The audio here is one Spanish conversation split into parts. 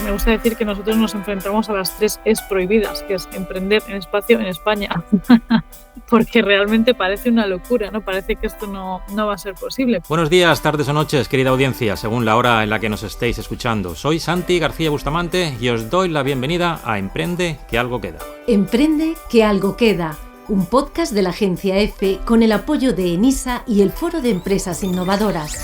me gusta decir que nosotros nos enfrentamos a las 3 Es prohibidas, que es emprender en espacio en España, porque realmente parece una locura, ¿no? Parece que esto no va a ser posible. Buenos días, tardes o noches, querida audiencia, según la hora en la que nos estéis escuchando. Soy Santi García Bustamante y os doy la bienvenida a Emprende, que algo queda. Emprende, que algo queda. Un podcast de la agencia EFE con el apoyo de ENISA y el Foro de Empresas Innovadoras.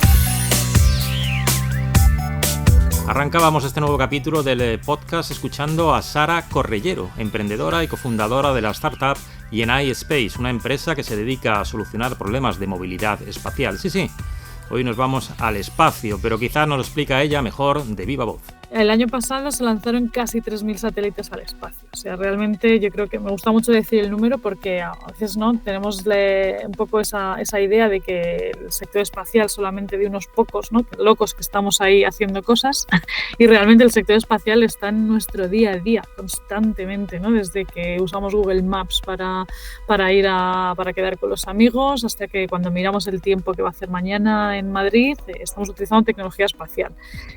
Arrancábamos este nuevo capítulo del podcast escuchando a Sara Correllero, emprendedora y cofundadora de la startup Yenai Space, una empresa que se dedica a solucionar problemas de movilidad espacial. Sí, hoy nos vamos al espacio, pero quizás nos lo explica ella mejor de viva voz. El año pasado se lanzaron casi 3.000 satélites al espacio. O sea, realmente yo creo que me gusta mucho decir el número porque a veces no tenemos un poco esa idea de que el sector espacial solamente de unos pocos, ¿no? Locos que estamos ahí haciendo cosas, y realmente el sector espacial está en nuestro día a día constantemente, ¿no? Desde que usamos Google Maps para quedar con los amigos hasta que cuando miramos el tiempo que va a hacer mañana en Madrid, estamos utilizando tecnología espacial.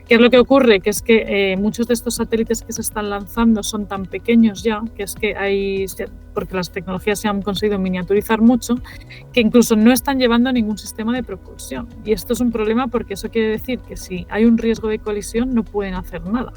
¿Qué es lo que ocurre? Que es que muchos de estos satélites que se están lanzando son tan pequeños ya, que es que porque las tecnologías se han conseguido miniaturizar mucho, que incluso no están llevando ningún sistema de propulsión. Y esto es un problema porque eso quiere decir que si hay un riesgo de colisión no pueden hacer nada,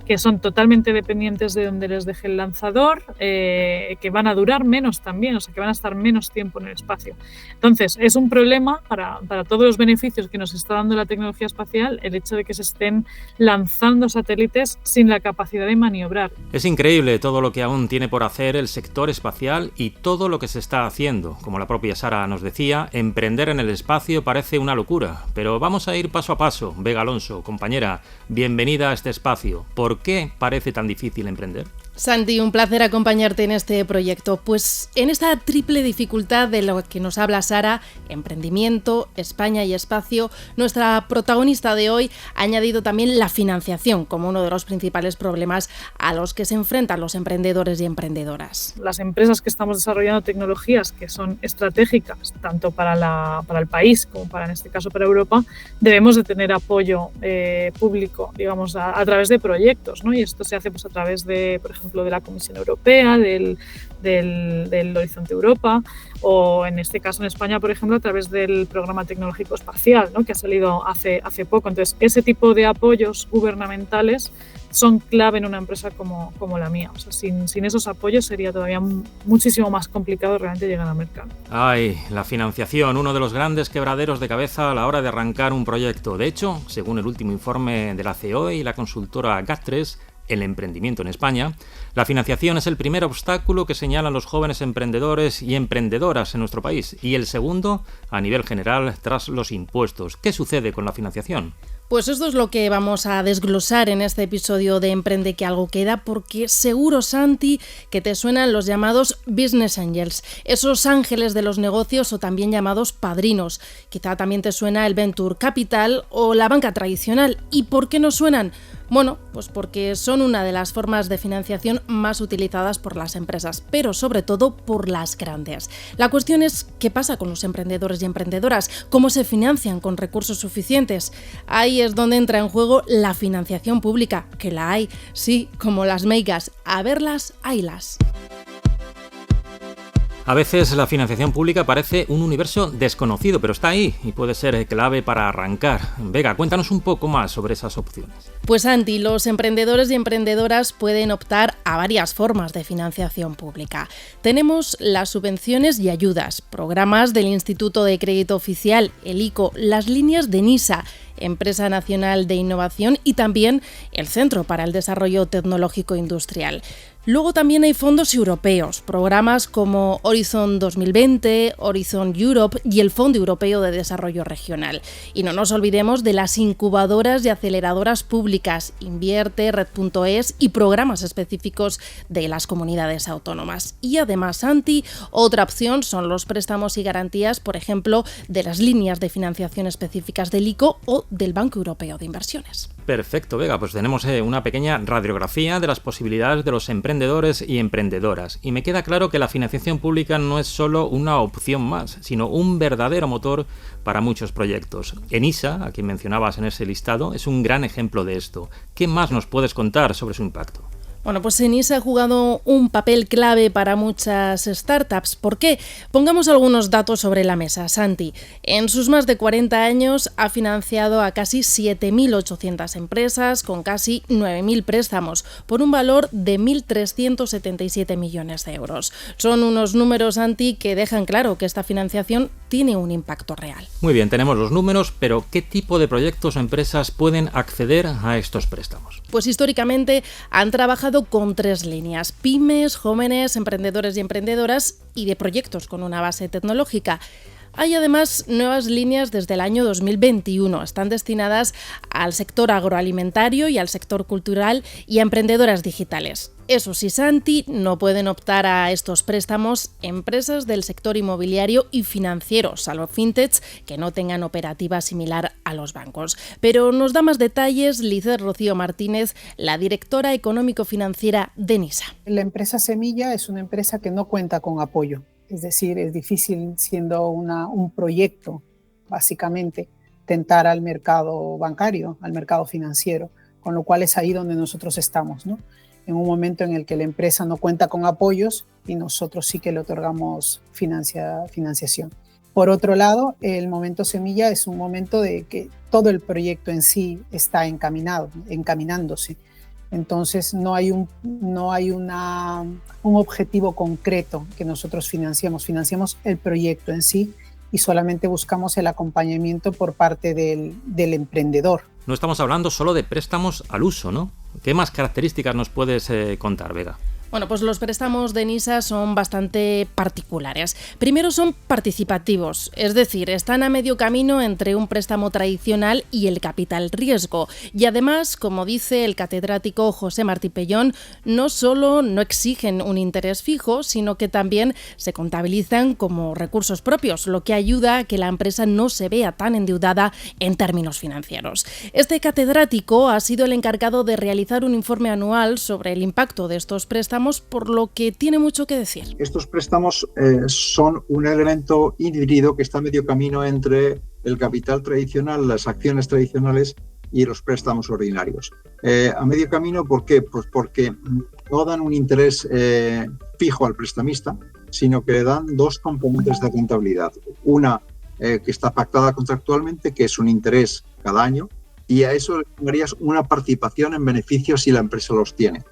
que son totalmente dependientes de donde les deje el lanzador, que van a durar menos también, o sea que van a estar menos tiempo en el espacio. Entonces es un problema para todos los beneficios que nos está dando la tecnología espacial el hecho de que se estén lanzando satélites sin la capacidad de maniobrar. Es increíble todo lo que aún tiene por hacer el sector espacial y todo lo que se está haciendo. Como la propia Sara nos decía, emprender en el espacio parece una locura, pero vamos a ir paso a paso. Vega Alonso, compañera, bienvenida a este espacio. ¿Por qué parece tan difícil emprender? Santi, un placer acompañarte en este proyecto. Pues en esta triple dificultad de lo que nos habla Sara, emprendimiento, España y espacio, nuestra protagonista de hoy ha añadido también la financiación como uno de los principales problemas a los que se enfrentan los emprendedores y emprendedoras. Las empresas que estamos desarrollando tecnologías que son estratégicas, tanto para el país como en este caso para Europa, debemos de tener apoyo público, digamos, a través de proyectos, ¿no? Y esto se hace pues a través de, por ejemplo, de la Comisión Europea, del Horizonte Europa, o en este caso en España, por ejemplo, a través del Programa Tecnológico Espacial, ¿no? Que ha salido hace poco. Entonces, ese tipo de apoyos gubernamentales son clave en una empresa como la mía. O sea, sin esos apoyos sería todavía muchísimo más complicado realmente llegar al mercado. Ay, la financiación, uno de los grandes quebraderos de cabeza a la hora de arrancar un proyecto. De hecho, según el último informe de la COE y la consultora GAT3, el emprendimiento en España, la financiación es el primer obstáculo que señalan los jóvenes emprendedores y emprendedoras en nuestro país, y el segundo, a nivel general, tras los impuestos. ¿Qué sucede con la financiación? Pues esto es lo que vamos a desglosar en este episodio de Emprende, que algo queda, porque seguro, Santi, que te suenan los llamados Business Angels, esos ángeles de los negocios o también llamados padrinos. Quizá también te suena el Venture Capital o la banca tradicional. ¿Y por qué no suenan? Bueno, pues porque son una de las formas de financiación más utilizadas por las empresas, pero sobre todo por las grandes. La cuestión es, ¿qué pasa con los emprendedores y emprendedoras? ¿Cómo se financian con recursos suficientes? Ahí es donde entra en juego la financiación pública, que la hay, sí, como las meigas. A verlas, haylas. A veces la financiación pública parece un universo desconocido, pero está ahí y puede ser clave para arrancar. Vega, cuéntanos un poco más sobre esas opciones. Pues Santi, los emprendedores y emprendedoras pueden optar a varias formas de financiación pública. Tenemos las subvenciones y ayudas, programas del Instituto de Crédito Oficial, el ICO, las líneas de ENISA, Empresa Nacional de Innovación, y también el Centro para el Desarrollo Tecnológico Industrial. Luego también hay fondos europeos, programas como Horizon 2020, Horizon Europe y el Fondo Europeo de Desarrollo Regional. Y no nos olvidemos de las incubadoras y aceleradoras públicas, Invierte, Red.es y programas específicos de las comunidades autónomas. Y además, Santi, otra opción son los préstamos y garantías, por ejemplo, de las líneas de financiación específicas del ICO o del Banco Europeo de Inversiones. Perfecto, Vega, pues tenemos una pequeña radiografía de las posibilidades de los emprendedores y emprendedoras. Y me queda claro que la financiación pública no es solo una opción más, sino un verdadero motor para muchos proyectos. Enisa, a quien mencionabas en ese listado, es un gran ejemplo de esto. ¿Qué más nos puedes contar sobre su impacto? Bueno, pues Enisa ha jugado un papel clave para muchas startups. ¿Por qué? Pongamos algunos datos sobre la mesa. Santi, en sus más de 40 años ha financiado a casi 7.800 empresas con casi 9.000 préstamos por un valor de 1.377 millones de euros. Son unos números, Santi, que dejan claro que esta financiación tiene un impacto real. Muy bien, tenemos los números, pero ¿qué tipo de proyectos o empresas pueden acceder a estos préstamos? Pues históricamente han trabajado con 3 líneas: pymes, jóvenes, emprendedores y emprendedoras, y de proyectos con una base tecnológica. Hay además nuevas líneas desde el año 2021. Están destinadas al sector agroalimentario y al sector cultural y a emprendedoras digitales. Eso sí, Santi, no pueden optar a estos préstamos empresas del sector inmobiliario y financiero, salvo fintechs que no tengan operativa similar a los bancos. Pero nos da más detalles Lizeth Rocío Martínez, la directora económico-financiera de Enisa. La empresa Semilla es una empresa que no cuenta con apoyo. Es decir, es difícil, siendo un proyecto, básicamente, tentar al mercado bancario, al mercado financiero, con lo cual es ahí donde nosotros estamos, ¿no? En un momento en el que la empresa no cuenta con apoyos y nosotros sí que le otorgamos financiación. Por otro lado, el momento Semilla es un momento de que todo el proyecto en sí está encaminándose. Entonces no hay un objetivo concreto que nosotros financiamos el proyecto en sí y solamente buscamos el acompañamiento por parte del emprendedor. No estamos hablando solo de préstamos al uso, ¿no? ¿Qué más características nos puedes contar, Vega? Bueno, pues los préstamos de Enisa son bastante particulares. Primero, son participativos, es decir, están a medio camino entre un préstamo tradicional y el capital riesgo. Y además, como dice el catedrático José Martí Pellón, no solo no exigen un interés fijo, sino que también se contabilizan como recursos propios, lo que ayuda a que la empresa no se vea tan endeudada en términos financieros. Este catedrático ha sido el encargado de realizar un informe anual sobre el impacto de estos préstamos, por lo que tiene mucho que decir. Estos préstamos son un elemento híbrido que está a medio camino entre el capital tradicional, las acciones tradicionales y los préstamos ordinarios. A medio camino, ¿por qué? Pues porque no dan un interés fijo al prestamista, sino que le dan 2 componentes de rentabilidad. Una que está pactada contractualmente, que es un interés cada año, y a eso le darías una participación en beneficios si la empresa los tiene.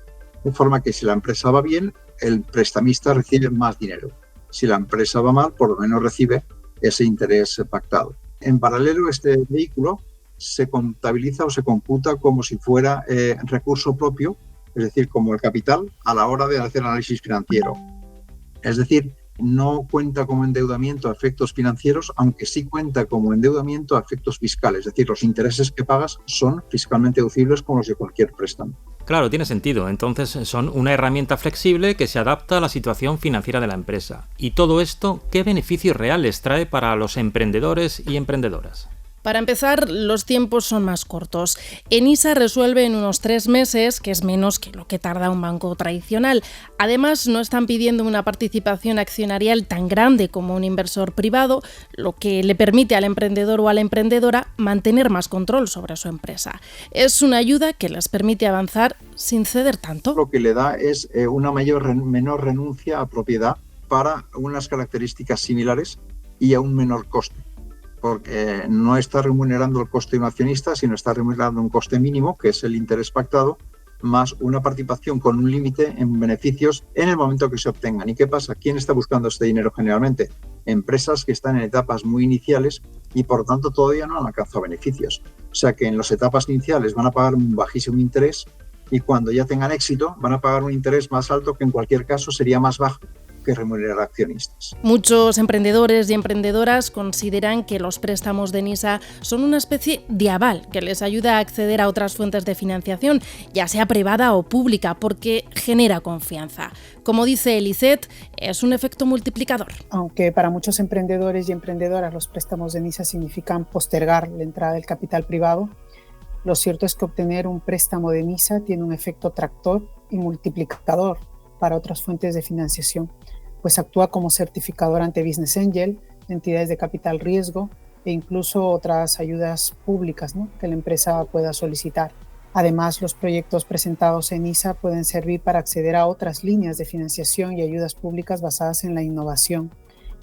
De forma que si la empresa va bien, el prestamista recibe más dinero. Si la empresa va mal, por lo menos recibe ese interés pactado. En paralelo, este vehículo se contabiliza o se computa como si fuera recurso propio, es decir, como el capital a la hora de hacer análisis financiero. Es decir, no cuenta como endeudamiento a efectos financieros, aunque sí cuenta como endeudamiento a efectos fiscales. Es decir, los intereses que pagas son fiscalmente deducibles como los de cualquier préstamo. Claro, tiene sentido. Entonces son una herramienta flexible que se adapta a la situación financiera de la empresa. ¿Y todo esto qué beneficios reales trae para los emprendedores y emprendedoras? Para empezar, los tiempos son más cortos. Enisa resuelve en unos 3 meses, que es menos que lo que tarda un banco tradicional. Además, no están pidiendo una participación accionarial tan grande como un inversor privado, lo que le permite al emprendedor o a la emprendedora mantener más control sobre su empresa. Es una ayuda que les permite avanzar sin ceder tanto. Lo que le da es una menor renuncia a propiedad para unas características similares y a un menor coste, porque no está remunerando el coste de un accionista, sino está remunerando un coste mínimo, que es el interés pactado, más una participación con un límite en beneficios en el momento que se obtengan. ¿Y qué pasa? ¿Quién está buscando este dinero generalmente? Empresas que están en etapas muy iniciales y por tanto todavía no han alcanzado beneficios. O sea que en las etapas iniciales van a pagar un bajísimo interés y cuando ya tengan éxito van a pagar un interés más alto que en cualquier caso sería más bajo remunerar a accionistas. Muchos emprendedores y emprendedoras consideran que los préstamos de Enisa son una especie de aval que les ayuda a acceder a otras fuentes de financiación, ya sea privada o pública, porque genera confianza. Como dice Eliseth, es un efecto multiplicador. Aunque para muchos emprendedores y emprendedoras los préstamos de Enisa significan postergar la entrada del capital privado, lo cierto es que obtener un préstamo de Enisa tiene un efecto tractor y multiplicador para otras fuentes de financiación, pues actúa como certificador ante Business Angel, entidades de capital riesgo e incluso otras ayudas públicas, ¿no?, que la empresa pueda solicitar. Además, los proyectos presentados en Enisa pueden servir para acceder a otras líneas de financiación y ayudas públicas basadas en la innovación,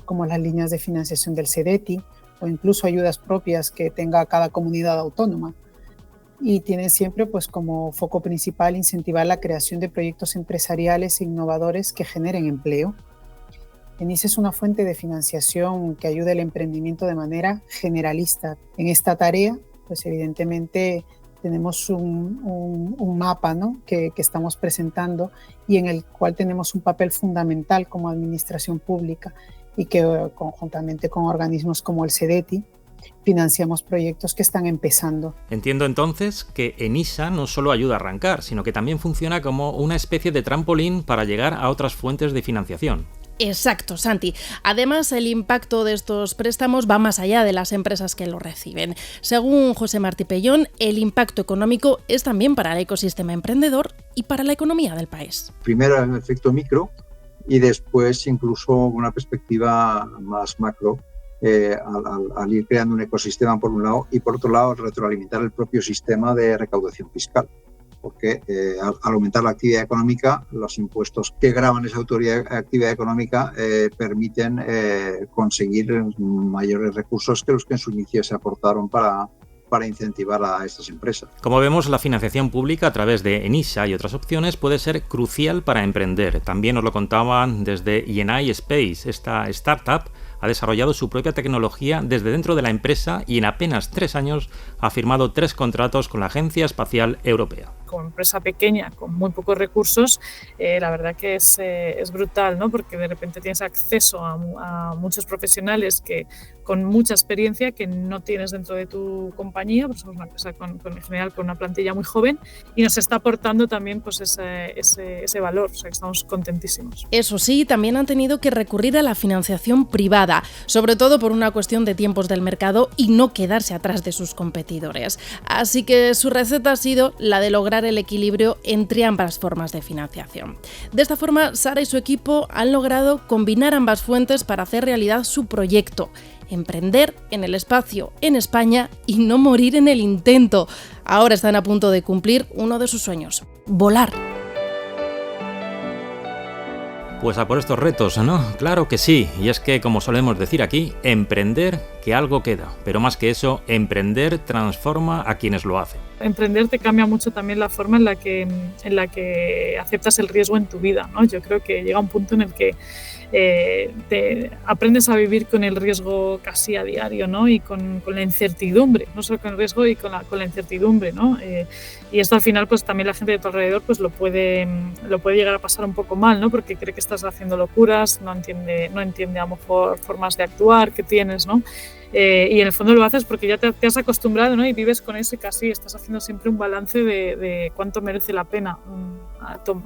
como las líneas de financiación del CEDETI o incluso ayudas propias que tenga cada comunidad autónoma. Y tienen siempre pues como foco principal incentivar la creación de proyectos empresariales e innovadores que generen empleo. Enisa es una fuente de financiación que ayuda al emprendimiento de manera generalista. En esta tarea, pues evidentemente tenemos un mapa, ¿no?, que estamos presentando y en el cual tenemos un papel fundamental como administración pública y que conjuntamente con organismos como el CEDETI financiamos proyectos que están empezando. Entiendo entonces que Enisa no solo ayuda a arrancar, sino que también funciona como una especie de trampolín para llegar a otras fuentes de financiación. Exacto, Santi. Además, el impacto de estos préstamos va más allá de las empresas que lo reciben. Según José Martí Pellón, el impacto económico es también para el ecosistema emprendedor y para la economía del país. Primero el efecto micro y después incluso una perspectiva más macro, al ir creando un ecosistema por un lado y por otro lado retroalimentar el propio sistema de recaudación fiscal, porque al aumentar la actividad económica, los impuestos que gravan esa actividad económica permiten conseguir mayores recursos que los que en su inicio se aportaron para incentivar a estas empresas. Como vemos, la financiación pública a través de Enisa y otras opciones puede ser crucial para emprender. También nos lo contaban desde E&I Space. Esta startup ha desarrollado su propia tecnología desde dentro de la empresa y en apenas 3 años ha firmado 3 contratos con la Agencia Espacial Europea. Como empresa pequeña, con muy pocos recursos, la verdad que es brutal, ¿no?, porque de repente tienes acceso a muchos profesionales que con mucha experiencia que no tienes dentro de tu compañía, pues somos una empresa en general con una plantilla muy joven y nos está aportando también pues ese valor, o sea que estamos contentísimos. Eso sí, también han tenido que recurrir a la financiación privada, sobre todo por una cuestión de tiempos del mercado y no quedarse atrás de sus competidores. Así que su receta ha sido la de lograr el equilibrio entre ambas formas de financiación. De esta forma, Sara y su equipo han logrado combinar ambas fuentes para hacer realidad su proyecto: emprender en el espacio en España y no morir en el intento. Ahora están a punto de cumplir uno de sus sueños: volar. Pues a por estos retos, ¿no? Claro que sí, y es que, como solemos decir aquí, emprender, que algo queda. Pero más que eso, emprender transforma a quienes lo hacen. Emprender te cambia mucho también la forma en la que aceptas el riesgo en tu vida, ¿no? Yo creo que llega un punto en el que te aprendes a vivir con el riesgo casi a diario, ¿no? Y con la incertidumbre, no solo con el riesgo y con la incertidumbre, ¿no? Y esto al final pues también la gente de tu alrededor pues lo puede llegar a pasar un poco mal, ¿no? Porque cree que estás haciendo locuras, no entiende a lo mejor formas de actuar que tienes, ¿no? Y en el fondo lo haces porque ya te has acostumbrado, ¿no? Y vives con ese casi, estás haciendo siempre un balance de cuánto merece la pena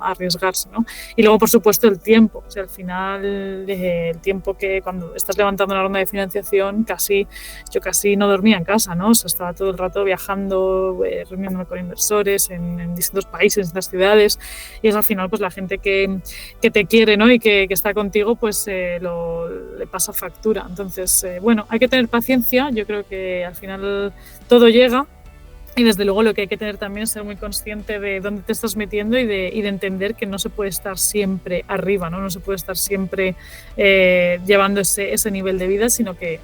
arriesgarse, ¿no? Y luego, por supuesto, el tiempo. O sea, al final, el tiempo que cuando estás levantando una ronda de financiación, yo casi no dormía en casa, ¿no? O sea, estaba todo el rato viajando, reuniéndome con inversores en distintos países, en distintas ciudades, y es al final pues la gente que te quiere, ¿no? Y que está contigo, pues le pasa factura. Entonces, bueno, hay que tener paciencia. Yo creo que al final todo llega. Y desde luego lo que hay que tener también es ser muy consciente de dónde te estás metiendo y de entender que no se puede estar siempre arriba, ¿no? No se puede estar siempre llevando ese nivel de vida, sino que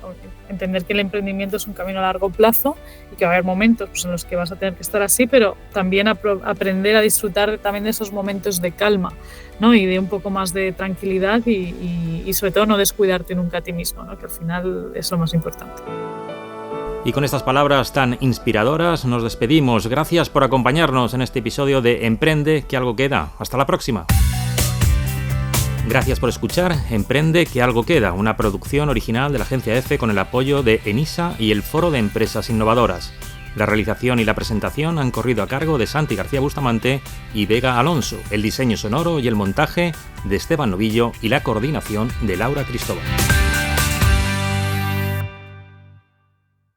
entender que el emprendimiento es un camino a largo plazo y que va a haber momentos pues, en los que vas a tener que estar así, pero también aprender a disfrutar también de esos momentos de calma, ¿no? Y de un poco más de tranquilidad y sobre todo no descuidarte nunca a ti mismo, ¿no? Que al final es lo más importante. Y con estas palabras tan inspiradoras nos despedimos. Gracias por acompañarnos en este episodio de Emprende, que algo queda. Hasta la próxima. Gracias por escuchar Emprende que algo queda, una producción original de la agencia EFE con el apoyo de ENISA y el Foro de Empresas Innovadoras. La realización y la presentación han corrido a cargo de Santi García Bustamante y Vega Alonso, el diseño sonoro y el montaje de Esteban Novillo y la coordinación de Laura Cristóbal.